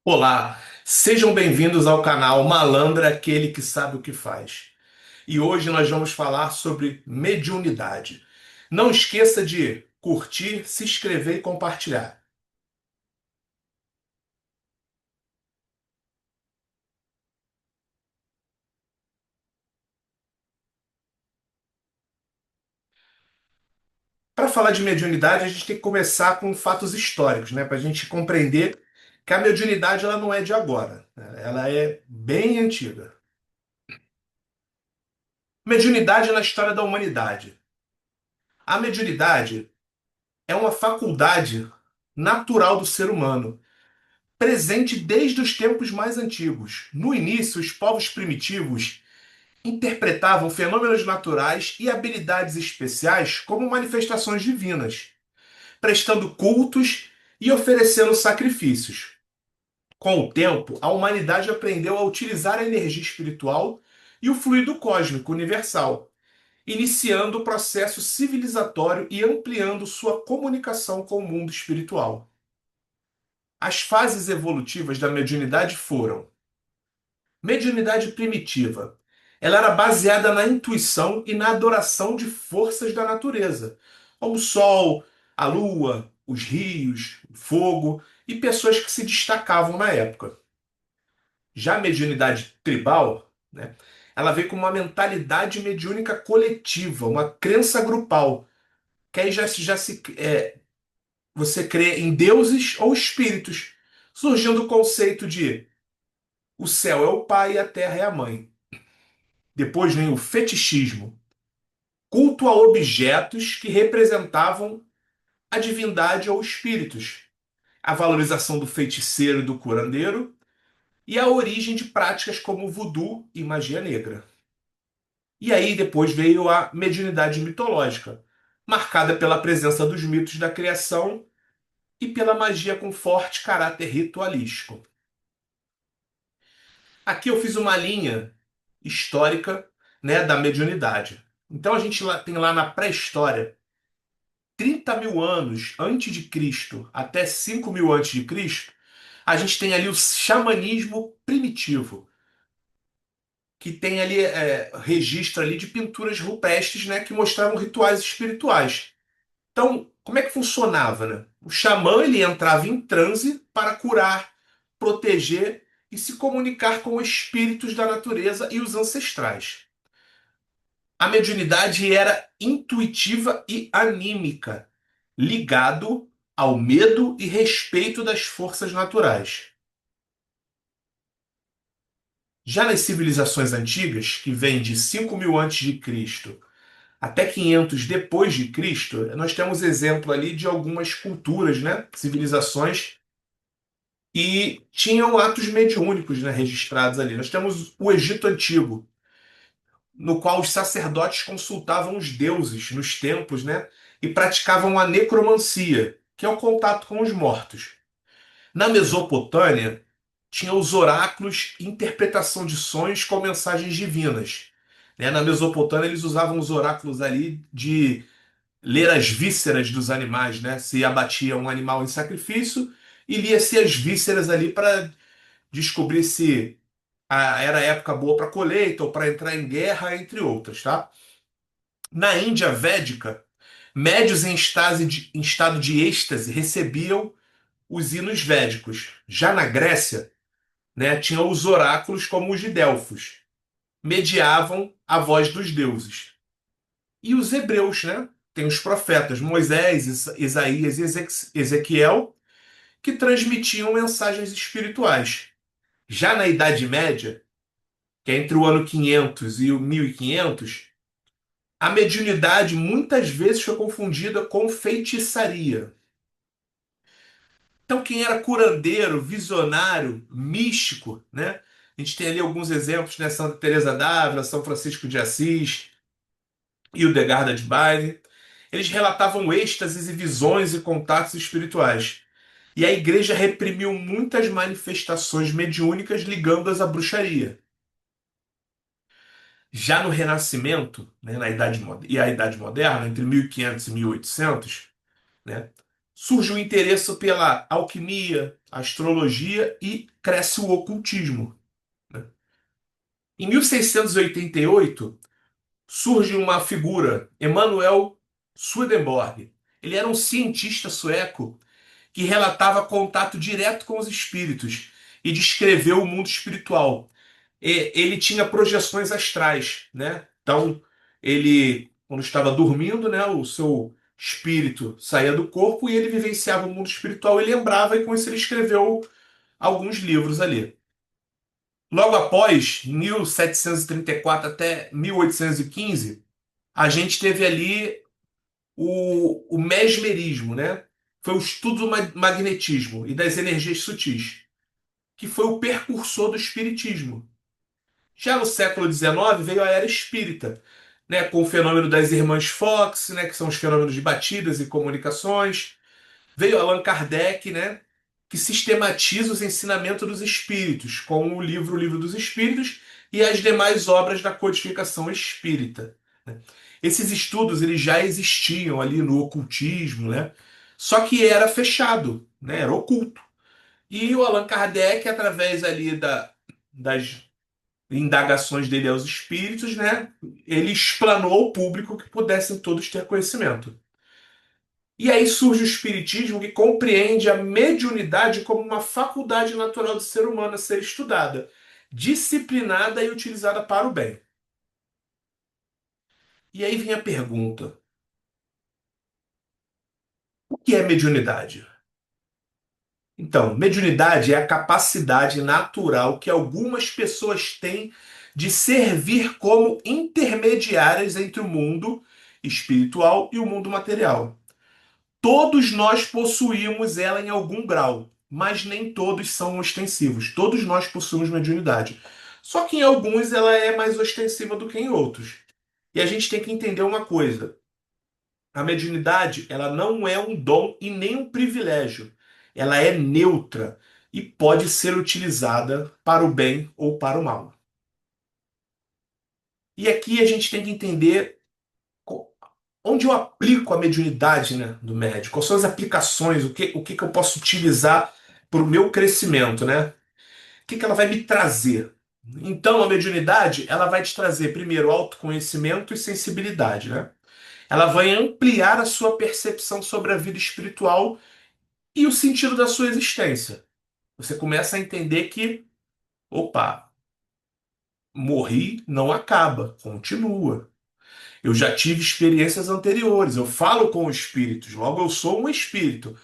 Olá, sejam bem-vindos ao canal Malandra, aquele que sabe o que faz. E hoje nós vamos falar sobre mediunidade. Não esqueça de curtir, se inscrever e compartilhar. Para falar de mediunidade, a gente tem que começar com fatos históricos, né? Para a gente compreender que a mediunidade ela não é de agora, né? Ela é bem antiga. Mediunidade na história da humanidade. A mediunidade é uma faculdade natural do ser humano presente desde os tempos mais antigos. No início, os povos primitivos interpretavam fenômenos naturais e habilidades especiais como manifestações divinas, prestando cultos e oferecendo sacrifícios. Com o tempo, a humanidade aprendeu a utilizar a energia espiritual e o fluido cósmico universal, iniciando o processo civilizatório e ampliando sua comunicação com o mundo espiritual. As fases evolutivas da mediunidade foram: mediunidade primitiva. Ela era baseada na intuição e na adoração de forças da natureza, como o sol, a lua, os rios, o fogo e pessoas que se destacavam na época. Já a mediunidade tribal, né, ela veio com uma mentalidade mediúnica coletiva, uma crença grupal, que aí você crê em deuses ou espíritos, surgindo o conceito de o céu é o pai e a terra é a mãe. Depois vem o fetichismo, culto a objetos que representavam a divindade ou espíritos, a valorização do feiticeiro e do curandeiro e a origem de práticas como voodoo e magia negra. E aí depois veio a mediunidade mitológica, marcada pela presença dos mitos da criação e pela magia com forte caráter ritualístico. Aqui eu fiz uma linha histórica, né, da mediunidade. Então a gente tem lá na pré-história 30 mil anos antes de Cristo até 5 mil antes de Cristo, a gente tem ali o xamanismo primitivo, que tem ali registro ali de pinturas rupestres, né, que mostravam rituais espirituais. Então, como é que funcionava, né? O xamã ele entrava em transe para curar, proteger e se comunicar com os espíritos da natureza e os ancestrais. A mediunidade era intuitiva e anímica, ligado ao medo e respeito das forças naturais. Já nas civilizações antigas, que vêm de 5 mil antes de Cristo até 500 depois de Cristo, nós temos exemplo ali de algumas culturas, né, civilizações e tinham atos mediúnicos, né, registrados ali. Nós temos o Egito Antigo, no qual os sacerdotes consultavam os deuses nos templos, né, e praticavam a necromancia, que é o contato com os mortos. Na Mesopotâmia, tinha os oráculos e interpretação de sonhos com mensagens divinas. Né? Na Mesopotâmia, eles usavam os oráculos ali de ler as vísceras dos animais, né? Se abatia um animal em sacrifício e lia-se as vísceras ali para descobrir se era a época boa para colheita ou para entrar em guerra, entre outras, tá? Na Índia Védica, médios em estado de êxtase recebiam os hinos védicos. Já na Grécia, né, tinham os oráculos como os de Delfos, mediavam a voz dos deuses. E os hebreus, né? Tem os profetas Moisés, Isaías e Ezequiel, que transmitiam mensagens espirituais. Já na Idade Média, que é entre o ano 500 e o 1500, a mediunidade muitas vezes foi confundida com feitiçaria. Então, quem era curandeiro, visionário, místico, né? A gente tem ali alguns exemplos, né? Santa Teresa d'Ávila, São Francisco de Assis e o Degarda de Baile. Eles relatavam êxtases e visões e contatos espirituais. E a igreja reprimiu muitas manifestações mediúnicas ligando-as à bruxaria. Já no Renascimento, né, e a Idade Moderna, entre 1500 e 1800, né? Surge o interesse pela alquimia, astrologia e cresce o ocultismo, né? Em 1688, surge uma figura, Emanuel Swedenborg. Ele era um cientista sueco que relatava contato direto com os espíritos e descreveu o mundo espiritual. Ele tinha projeções astrais, né? Então, ele, quando estava dormindo, né, o seu espírito saía do corpo e ele vivenciava o mundo espiritual e lembrava, e com isso ele escreveu alguns livros ali. Logo após, 1734 até 1815, a gente teve ali o mesmerismo, né? Foi o estudo do magnetismo e das energias sutis, que foi o precursor do espiritismo. Já no século XIX veio a era espírita, né, com o fenômeno das irmãs Fox, né, que são os fenômenos de batidas e comunicações. Veio Allan Kardec, né, que sistematiza os ensinamentos dos espíritos, com o Livro dos Espíritos e as demais obras da codificação espírita, né. Esses estudos eles já existiam ali no ocultismo, né, só que era fechado, né, era oculto. E o Allan Kardec, através ali das indagações dele aos espíritos, né, ele explanou ao público que pudessem todos ter conhecimento. E aí surge o espiritismo que compreende a mediunidade como uma faculdade natural do ser humano a ser estudada, disciplinada e utilizada para o bem. E aí vem a pergunta: o que é mediunidade? Então, mediunidade é a capacidade natural que algumas pessoas têm de servir como intermediárias entre o mundo espiritual e o mundo material. Todos nós possuímos ela em algum grau, mas nem todos são ostensivos. Todos nós possuímos mediunidade. Só que em alguns ela é mais ostensiva do que em outros. E a gente tem que entender uma coisa: a mediunidade, ela não é um dom e nem um privilégio. Ela é neutra e pode ser utilizada para o bem ou para o mal. E aqui a gente tem que entender co- onde eu aplico a mediunidade, né, do médico. Quais são as aplicações, o que que eu posso utilizar para o meu crescimento, né? O que que ela vai me trazer? Então, a mediunidade, ela vai te trazer, primeiro, autoconhecimento e sensibilidade, né? Ela vai ampliar a sua percepção sobre a vida espiritual e o sentido da sua existência. Você começa a entender que, opa, morri, não acaba, continua. Eu já tive experiências anteriores, eu falo com espíritos, logo eu sou um espírito.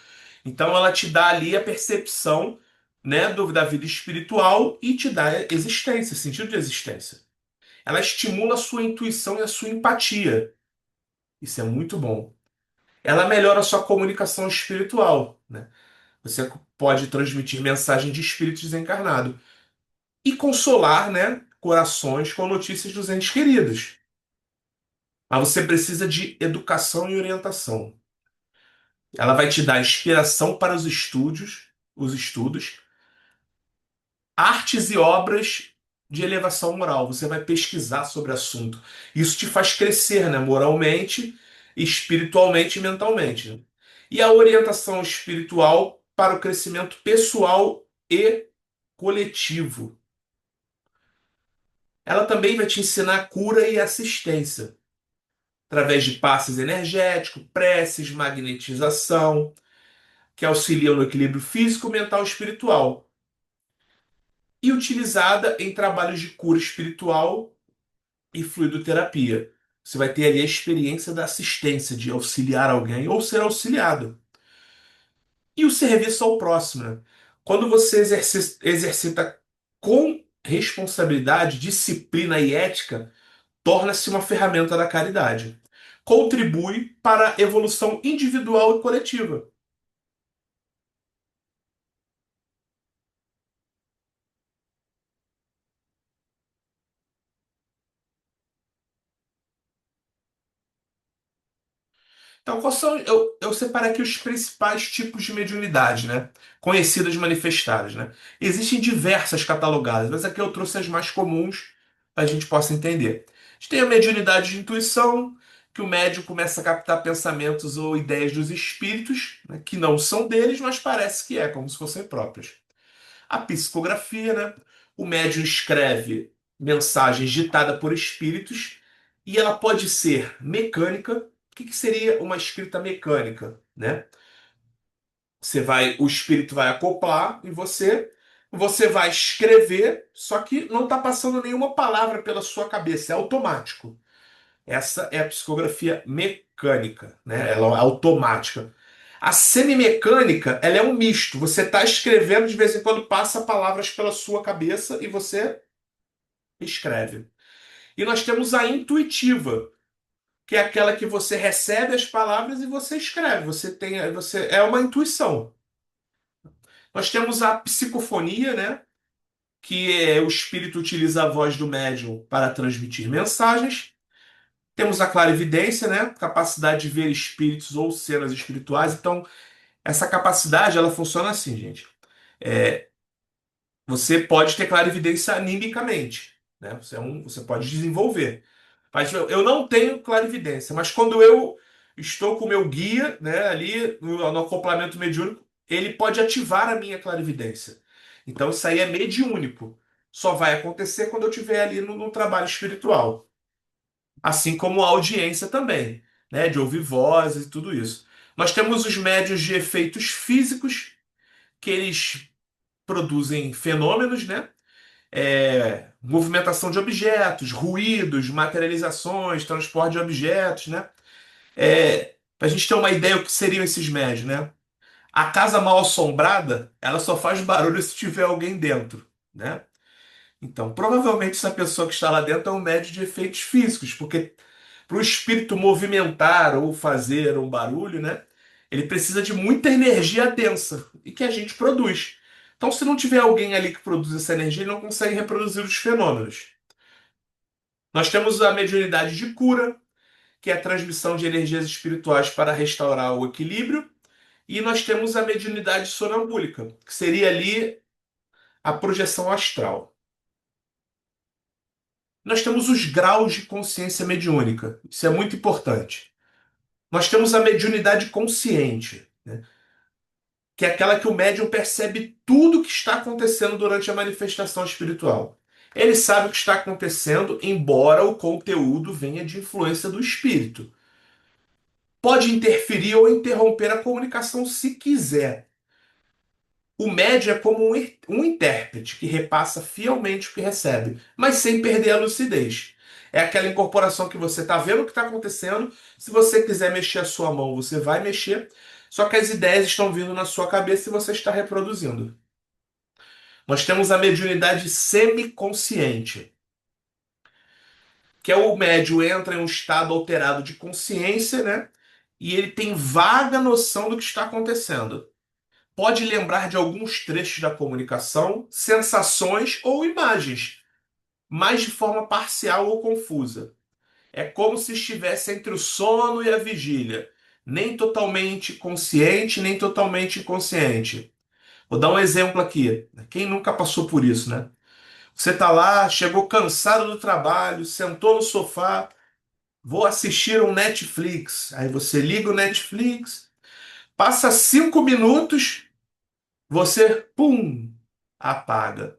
Então ela te dá ali a percepção, né, da vida espiritual e te dá existência, sentido de existência. Ela estimula a sua intuição e a sua empatia. Isso é muito bom. Ela melhora a sua comunicação espiritual, né? Você pode transmitir mensagem de espírito desencarnado e consolar, né, corações com notícias dos entes queridos. Mas você precisa de educação e orientação. Ela vai te dar inspiração para os estudos, artes e obras de elevação moral. Você vai pesquisar sobre o assunto. Isso te faz crescer, né, moralmente, espiritualmente e mentalmente. E a orientação espiritual para o crescimento pessoal e coletivo. Ela também vai te ensinar cura e assistência, através de passes energéticos, preces, magnetização, que auxiliam no equilíbrio físico, mental e espiritual. E utilizada em trabalhos de cura espiritual e fluidoterapia. Você vai ter ali a experiência da assistência, de auxiliar alguém ou ser auxiliado. E o serviço ao próximo, né? Quando você exercita com responsabilidade, disciplina e ética, torna-se uma ferramenta da caridade. Contribui para a evolução individual e coletiva. Então, eu separei aqui os principais tipos de mediunidade, né? Conhecidas e manifestadas, né? Existem diversas catalogadas, mas aqui eu trouxe as mais comuns para a gente possa entender. A gente tem a mediunidade de intuição, que o médium começa a captar pensamentos ou ideias dos espíritos, né, que não são deles, mas parece que é, como se fossem próprios. A psicografia, né? O médium escreve mensagens ditadas por espíritos e ela pode ser mecânica. O que seria uma escrita mecânica, né? O espírito vai acoplar em você, você vai escrever, só que não está passando nenhuma palavra pela sua cabeça, é automático. Essa é a psicografia mecânica, né? Ela é automática. A semimecânica, ela é um misto. Você está escrevendo, de vez em quando passa palavras pela sua cabeça e você escreve. E nós temos a intuitiva, que é aquela que você recebe as palavras e você escreve. Você é uma intuição. Nós temos a psicofonia, né? Que é o espírito utiliza a voz do médium para transmitir mensagens. Temos a clarividência, né? Capacidade de ver espíritos ou cenas espirituais. Então, essa capacidade, ela funciona assim, gente. É, você pode ter clarividência animicamente, né? Você pode desenvolver. Mas eu não tenho clarividência, mas quando eu estou com o meu guia, né, ali no acoplamento mediúnico, ele pode ativar a minha clarividência. Então, isso aí é mediúnico. Só vai acontecer quando eu estiver ali no trabalho espiritual. Assim como a audiência também, né, de ouvir vozes e tudo isso. Nós temos os médios de efeitos físicos, que eles produzem fenômenos, né? Movimentação de objetos, ruídos, materializações, transporte de objetos, né? Para a gente ter uma ideia do que seriam esses médios, né? A casa mal assombrada, ela só faz barulho se tiver alguém dentro, né? Então, provavelmente essa pessoa que está lá dentro é um médio de efeitos físicos, porque para o espírito movimentar ou fazer um barulho, né? Ele precisa de muita energia densa e que a gente produz. Então, se não tiver alguém ali que produz essa energia, ele não consegue reproduzir os fenômenos. Nós temos a mediunidade de cura, que é a transmissão de energias espirituais para restaurar o equilíbrio, e nós temos a mediunidade sonambúlica, que seria ali a projeção astral. Nós temos os graus de consciência mediúnica, isso é muito importante. Nós temos a mediunidade consciente, né? Que é aquela que o médium percebe tudo o que está acontecendo durante a manifestação espiritual. Ele sabe o que está acontecendo, embora o conteúdo venha de influência do espírito. Pode interferir ou interromper a comunicação se quiser. O médium é como um intérprete que repassa fielmente o que recebe, mas sem perder a lucidez. É aquela incorporação que você está vendo o que está acontecendo. Se você quiser mexer a sua mão, você vai mexer. Só que as ideias estão vindo na sua cabeça e você está reproduzindo. Nós temos a mediunidade semiconsciente, que é o médium entra em um estado alterado de consciência, né? E ele tem vaga noção do que está acontecendo. Pode lembrar de alguns trechos da comunicação, sensações ou imagens, mas de forma parcial ou confusa. É como se estivesse entre o sono e a vigília, nem totalmente consciente, nem totalmente inconsciente. Vou dar um exemplo aqui. Quem nunca passou por isso, né? Você tá lá, chegou cansado do trabalho, sentou no sofá, vou assistir um Netflix. Aí você liga o Netflix, passa 5 minutos, você, pum, apaga.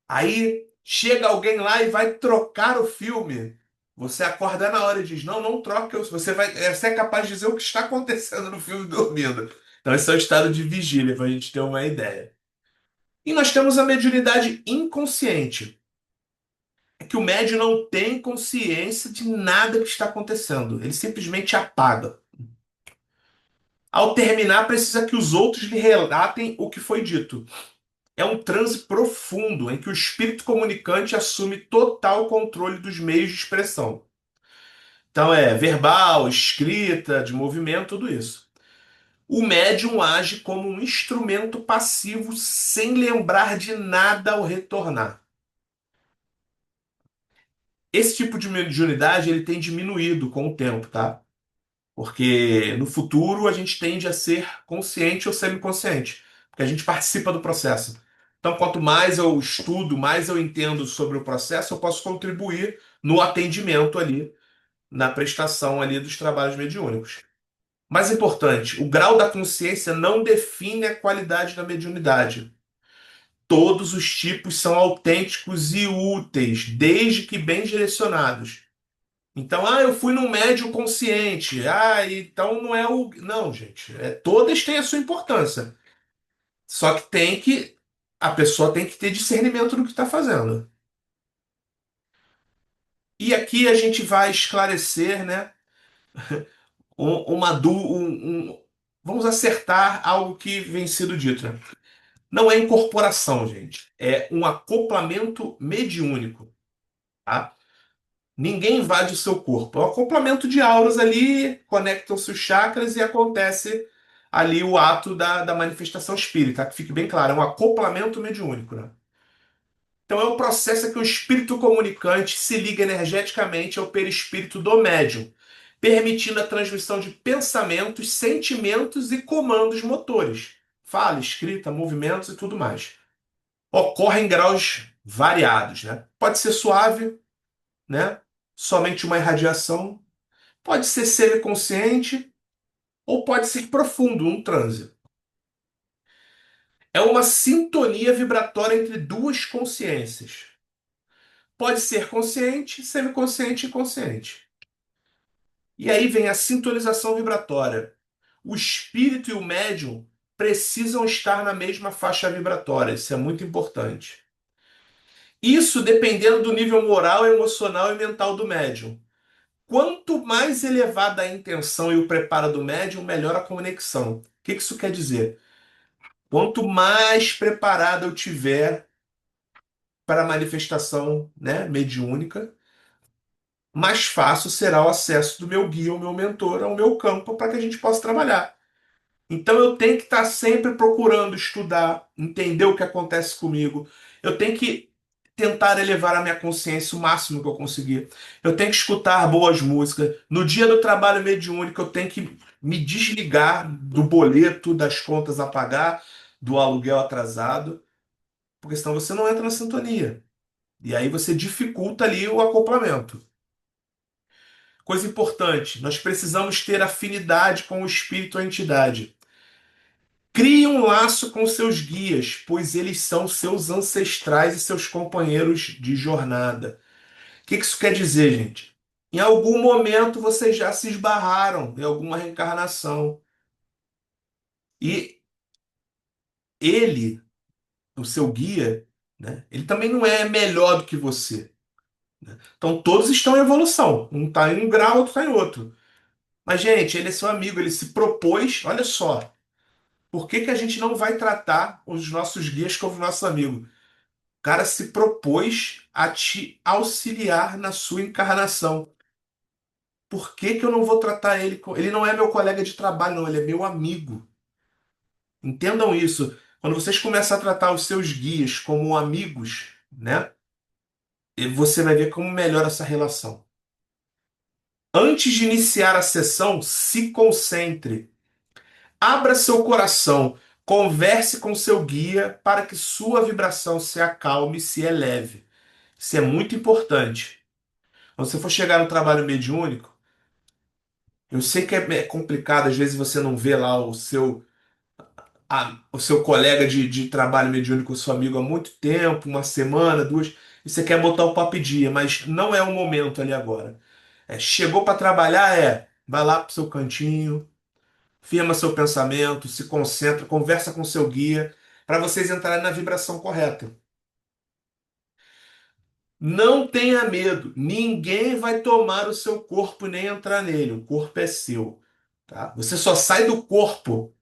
Aí chega alguém lá e vai trocar o filme. Você acorda na hora e diz: Não, não troca. Você é capaz de dizer o que está acontecendo no filme dormindo. Então, esse é o estado de vigília, para a gente ter uma ideia. E nós temos a mediunidade inconsciente. É que o médium não tem consciência de nada que está acontecendo. Ele simplesmente apaga. Ao terminar, precisa que os outros lhe relatem o que foi dito. É um transe profundo em que o espírito comunicante assume total controle dos meios de expressão. Então é verbal, escrita, de movimento, tudo isso. O médium age como um instrumento passivo sem lembrar de nada ao retornar. Esse tipo de mediunidade ele tem diminuído com o tempo, tá? Porque no futuro a gente tende a ser consciente ou semiconsciente, porque a gente participa do processo. Então, quanto mais eu estudo, mais eu entendo sobre o processo, eu posso contribuir no atendimento ali na prestação ali dos trabalhos mediúnicos. Mais importante, o grau da consciência não define a qualidade da mediunidade. Todos os tipos são autênticos e úteis, desde que bem direcionados. Então, eu fui num médium consciente. Então não é o. Não, gente. Todas têm a sua importância. Só que a pessoa tem que ter discernimento do que está fazendo. E aqui a gente vai esclarecer, né, uma du, vamos acertar algo que vem sido dito, né? Não é incorporação, gente. É um acoplamento mediúnico, tá? Ninguém invade o seu corpo. É um acoplamento de auras ali, conectam-se os chakras e acontece ali o ato da manifestação espírita. Que fique bem claro, é um acoplamento mediúnico, né? Então é um processo em que o espírito comunicante se liga energeticamente ao perispírito do médium, permitindo a transmissão de pensamentos, sentimentos e comandos motores. Fala, escrita, movimentos e tudo mais. Ocorre em graus variados, né? Pode ser suave, né? Somente uma irradiação, pode ser semiconsciente ou pode ser profundo, um transe. É uma sintonia vibratória entre duas consciências. Pode ser consciente, semiconsciente e consciente. E aí vem a sintonização vibratória. O espírito e o médium precisam estar na mesma faixa vibratória. Isso é muito importante. Isso dependendo do nível moral, emocional e mental do médium. Quanto mais elevada a intenção e o preparo do médium, melhor a conexão. O que isso quer dizer? Quanto mais preparado eu tiver para a manifestação, né, mediúnica, mais fácil será o acesso do meu guia, o meu mentor, ao meu campo para que a gente possa trabalhar. Então eu tenho que estar sempre procurando estudar, entender o que acontece comigo. Eu tenho que tentar elevar a minha consciência o máximo que eu conseguir. Eu tenho que escutar boas músicas. No dia do trabalho mediúnico, eu tenho que me desligar do boleto, das contas a pagar, do aluguel atrasado, porque senão você não entra na sintonia. E aí você dificulta ali o acoplamento. Coisa importante, nós precisamos ter afinidade com o espírito ou a entidade. Crie um laço com seus guias, pois eles são seus ancestrais e seus companheiros de jornada. O que isso quer dizer, gente? Em algum momento vocês já se esbarraram em alguma reencarnação. E ele, o seu guia, né, ele também não é melhor do que você. Então todos estão em evolução. Um está em um grau, outro está em outro. Mas, gente, ele é seu amigo, ele se propôs. Olha só, por que a gente não vai tratar os nossos guias como nossos amigos? O cara se propôs a te auxiliar na sua encarnação. Por que eu não vou tratar ele? Ele não é meu colega de trabalho, não, ele é meu amigo. Entendam isso. Quando vocês começam a tratar os seus guias como amigos, né? E você vai ver como melhora essa relação. Antes de iniciar a sessão, se concentre. Abra seu coração. Converse com seu guia para que sua vibração se acalme e se eleve. Isso é muito importante. Quando você for chegar no trabalho mediúnico, eu sei que é complicado, às vezes você não vê lá o seu colega de trabalho mediúnico, o seu amigo há muito tempo, uma semana, duas, e você quer botar o papo em dia, mas não é o momento ali agora. Chegou para trabalhar, vai lá pro seu cantinho, firma seu pensamento, se concentra, conversa com seu guia, para vocês entrarem na vibração correta. Não tenha medo, ninguém vai tomar o seu corpo nem entrar nele, o corpo é seu, tá? Você só sai do corpo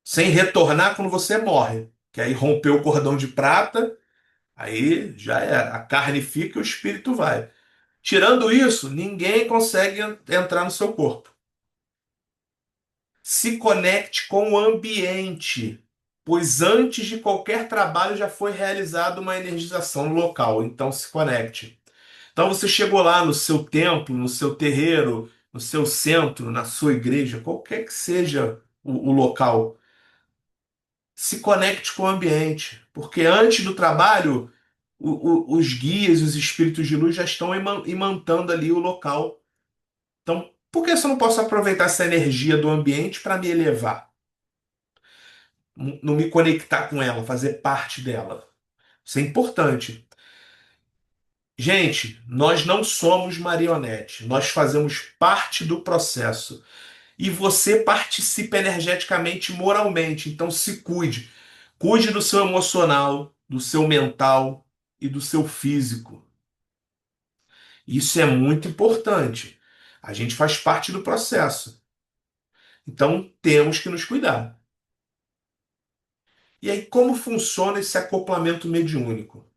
sem retornar quando você morre, que aí rompeu o cordão de prata, aí já é, a carne fica e o espírito vai. Tirando isso, ninguém consegue entrar no seu corpo. Se conecte com o ambiente, pois antes de qualquer trabalho já foi realizada uma energização no local, então se conecte. Então você chegou lá no seu templo, no seu terreiro, no seu centro, na sua igreja, qualquer que seja o local, se conecte com o ambiente, porque antes do trabalho, os guias, os espíritos de luz já estão imantando ali o local. Por que eu não posso aproveitar essa energia do ambiente para me elevar? Não me conectar com ela, fazer parte dela. Isso é importante. Gente, nós não somos marionete, nós fazemos parte do processo. E você participa energeticamente, e moralmente. Então se cuide. Cuide do seu emocional, do seu mental e do seu físico. Isso é muito importante. A gente faz parte do processo. Então temos que nos cuidar. E aí, como funciona esse acoplamento mediúnico?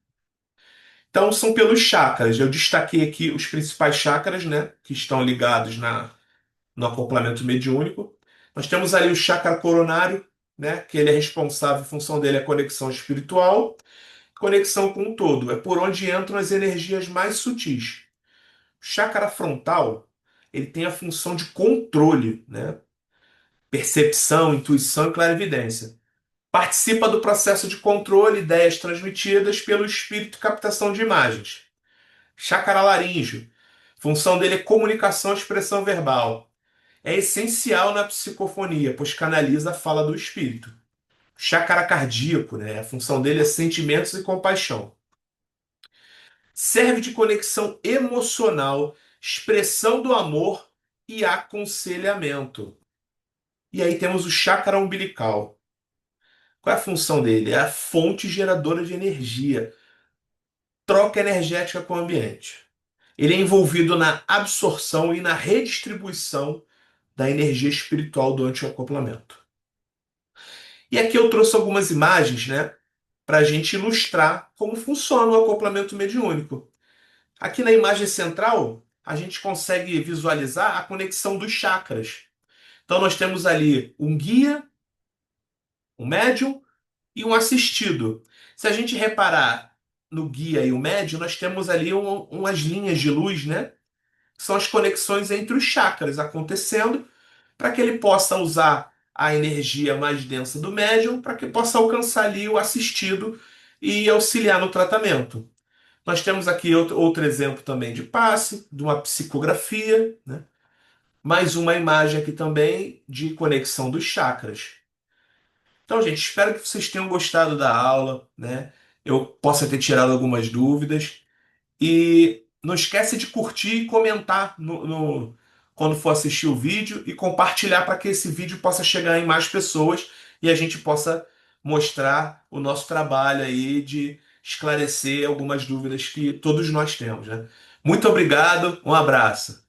Então, são pelos chakras. Eu destaquei aqui os principais chakras, né, que estão ligados no acoplamento mediúnico. Nós temos ali o chakra coronário, né, que ele é responsável, a função dele é a conexão espiritual, conexão com o todo, é por onde entram as energias mais sutis. O chakra frontal, ele tem a função de controle, né, percepção, intuição e clarividência. Participa do processo de controle, ideias transmitidas pelo espírito e captação de imagens. Chakra laríngeo, função dele é comunicação e expressão verbal. É essencial na psicofonia, pois canaliza a fala do espírito. Chácara cardíaco, né? A função dele é sentimentos e compaixão. Serve de conexão emocional, expressão do amor e aconselhamento. E aí temos o chácara umbilical. Qual é a função dele? É a fonte geradora de energia, troca energética com o ambiente. Ele é envolvido na absorção e na redistribuição da energia espiritual durante o acoplamento. E aqui eu trouxe algumas imagens, né, para a gente ilustrar como funciona o acoplamento mediúnico. Aqui na imagem central, a gente consegue visualizar a conexão dos chakras. Então, nós temos ali um guia, um médium e um assistido. Se a gente reparar no guia e o médium, nós temos ali umas linhas de luz, né? Que são as conexões entre os chakras acontecendo para que ele possa usar a energia mais densa do médium para que possa alcançar ali o assistido e auxiliar no tratamento. Nós temos aqui outro exemplo também de passe, de uma psicografia, né? Mais uma imagem aqui também de conexão dos chakras. Então, gente, espero que vocês tenham gostado da aula, né? Eu possa ter tirado algumas dúvidas. E não esquece de curtir e comentar quando for assistir o vídeo e compartilhar para que esse vídeo possa chegar em mais pessoas e a gente possa mostrar o nosso trabalho aí de esclarecer algumas dúvidas que todos nós temos, né? Muito obrigado, um abraço.